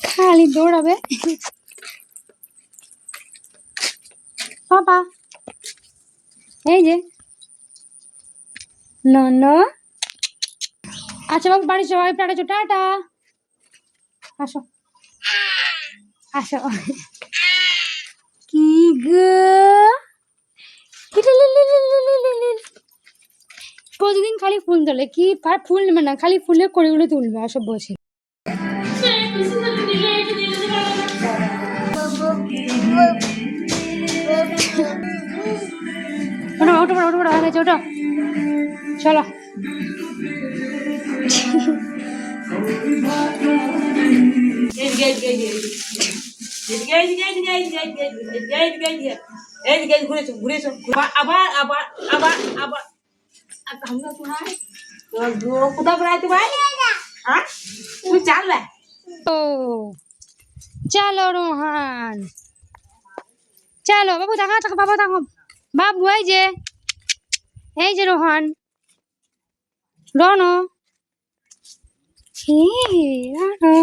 খালি দৌড়াবে বাবা। এই যে না আচ্ছা বাবু বাড়ি সবাই টাটা টাটা। আসো আসো। কি গো প্রতিদিন খালি ফুল তোলে, কি ফুল নেবে না, খালি ফুলের কড়িগুলো তুলবে আসব বসে। ওটো হয়ে গেছে ওটো, চলো। আবার আবার আবার আবার কোথাও বেড়াইতে ভাই? হ্যাঁ তুই চালবে? ও চলো রোহান চলো। বাবু দেখা থাকো, বাবা দেখো বাবু, এই যে রোহান রনো রনো